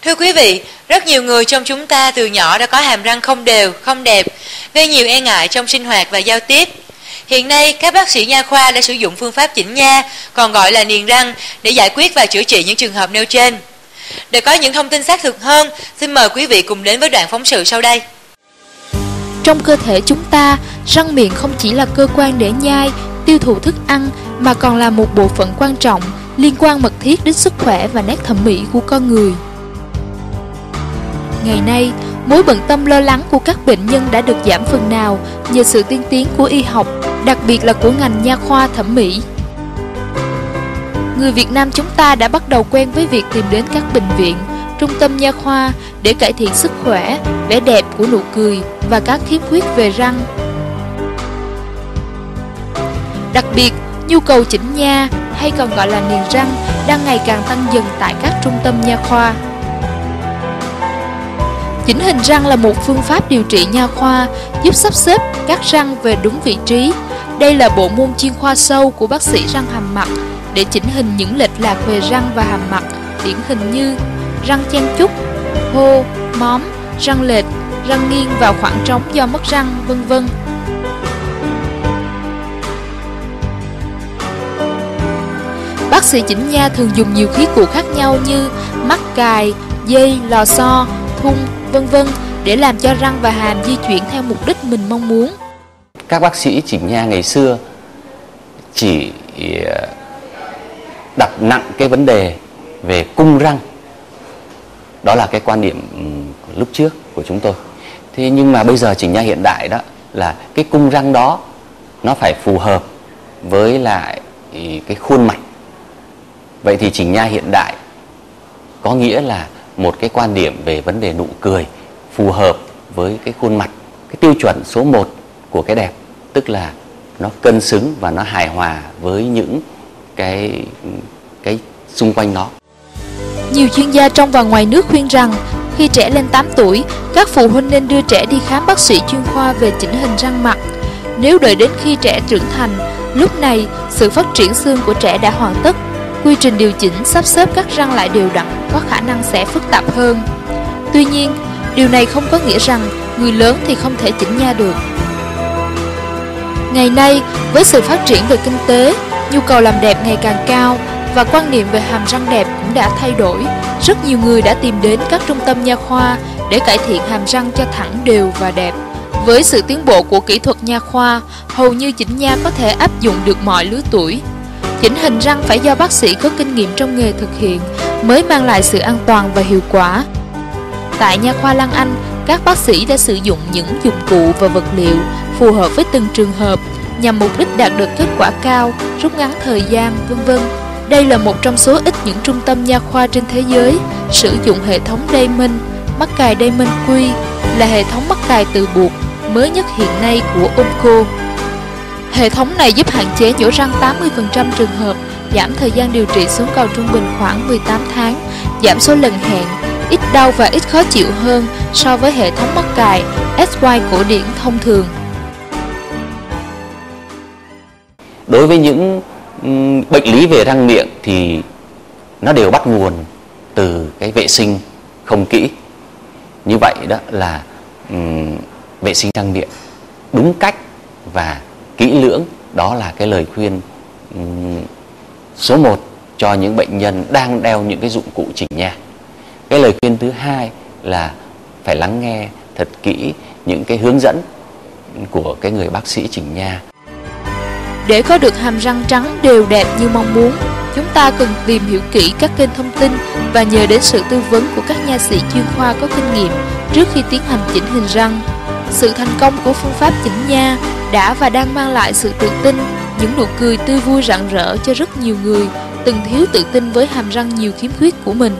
Thưa quý vị, rất nhiều người trong chúng ta từ nhỏ đã có hàm răng không đều, không đẹp, gây nhiều e ngại trong sinh hoạt và giao tiếp. Hiện nay, các bác sĩ nha khoa đã sử dụng phương pháp chỉnh nha, còn gọi là niềng răng, để giải quyết và chữa trị những trường hợp nêu trên. Để có những thông tin xác thực hơn, xin mời quý vị cùng đến với đoạn phóng sự sau đây. Trong cơ thể chúng ta, răng miệng không chỉ là cơ quan để nhai, tiêu thụ thức ăn, mà còn là một bộ phận quan trọng, liên quan mật thiết đến sức khỏe và nét thẩm mỹ của con người. Ngày nay, mối bận tâm lo lắng của các bệnh nhân đã được giảm phần nào nhờ sự tiên tiến của y học, đặc biệt là của ngành nha khoa thẩm mỹ. Người Việt Nam chúng ta đã bắt đầu quen với việc tìm đến các bệnh viện, trung tâm nha khoa để cải thiện sức khỏe, vẻ đẹp của nụ cười và các khiếm khuyết về răng. Đặc biệt, nhu cầu chỉnh nha hay còn gọi là niềng răng đang ngày càng tăng dần tại các trung tâm nha khoa. Chỉnh hình răng là một phương pháp điều trị nha khoa giúp sắp xếp các răng về đúng vị trí. Đây là bộ môn chuyên khoa sâu của bác sĩ răng hàm mặt để chỉnh hình những lệch lạc về răng và hàm mặt, điển hình như răng chen chúc, hô, móm, răng lệch, răng nghiêng vào khoảng trống do mất răng, vân vân. Bác sĩ chỉnh nha thường dùng nhiều khí cụ khác nhau như mắc cài, dây, lò xo, thun, vân vân để làm cho răng và hàm di chuyển theo mục đích mình mong muốn. Các bác sĩ chỉnh nha ngày xưa chỉ đặt nặng cái vấn đề về cung răng. Đó là cái quan điểm lúc trước của chúng tôi. Thế nhưng mà bây giờ chỉnh nha hiện đại đó là cái cung răng đó nó phải phù hợp với lại cái khuôn mặt. Vậy thì chỉnh nha hiện đại có nghĩa là một cái quan điểm về vấn đề nụ cười phù hợp với cái khuôn mặt. Cái tiêu chuẩn số 1 của cái đẹp, tức là nó cân xứng và nó hài hòa với những cái xung quanh nó. Nhiều chuyên gia trong và ngoài nước khuyên rằng khi trẻ lên 8 tuổi, các phụ huynh nên đưa trẻ đi khám bác sĩ chuyên khoa về chỉnh hình răng mặt. Nếu đợi đến khi trẻ trưởng thành, lúc này sự phát triển xương của trẻ đã hoàn tất, quy trình điều chỉnh sắp xếp các răng lại đều đặn có khả năng sẽ phức tạp hơn. Tuy nhiên, điều này không có nghĩa rằng người lớn thì không thể chỉnh nha được. Ngày nay, với sự phát triển về kinh tế, nhu cầu làm đẹp ngày càng cao và quan niệm về hàm răng đẹp cũng đã thay đổi. Rất nhiều người đã tìm đến các trung tâm nha khoa để cải thiện hàm răng cho thẳng đều và đẹp. Với sự tiến bộ của kỹ thuật nha khoa, hầu như chỉnh nha có thể áp dụng được mọi lứa tuổi. Chỉnh hình răng phải do bác sĩ có kinh nghiệm trong nghề thực hiện mới mang lại sự an toàn và hiệu quả. Tại nha khoa Lan Anh, các bác sĩ đã sử dụng những dụng cụ và vật liệu phù hợp với từng trường hợp nhằm mục đích đạt được kết quả cao, rút ngắn thời gian, vân vân. Đây là một trong số ít những trung tâm nha khoa trên thế giới sử dụng hệ thống Damon, mắc cài Damon Q, là hệ thống mắc cài từ buộc mới nhất hiện nay của Omco. Hệ thống này giúp hạn chế nhổ răng 80% trường hợp, giảm thời gian điều trị xuống còn trung bình khoảng 18 tháng, giảm số lần hẹn, ít đau và ít khó chịu hơn so với hệ thống mắc cài SY cổ điển thông thường. Đối với những bệnh lý về răng miệng thì nó đều bắt nguồn từ cái vệ sinh không kỹ. Như vậy đó là vệ sinh răng miệng đúng cách và kỹ lưỡng, đó là cái lời khuyên số 1 cho những bệnh nhân đang đeo những cái dụng cụ chỉnh nha. Cái lời khuyên thứ hai là phải lắng nghe thật kỹ những cái hướng dẫn của cái người bác sĩ chỉnh nha. Để có được hàm răng trắng đều đẹp như mong muốn, chúng ta cần tìm hiểu kỹ các kênh thông tin và nhờ đến sự tư vấn của các nha sĩ chuyên khoa có kinh nghiệm trước khi tiến hành chỉnh hình răng. Sự thành công của phương pháp chỉnh nha đã và đang mang lại sự tự tin, những nụ cười tươi vui rạng rỡ cho rất nhiều người từng thiếu tự tin với hàm răng nhiều khiếm khuyết của mình.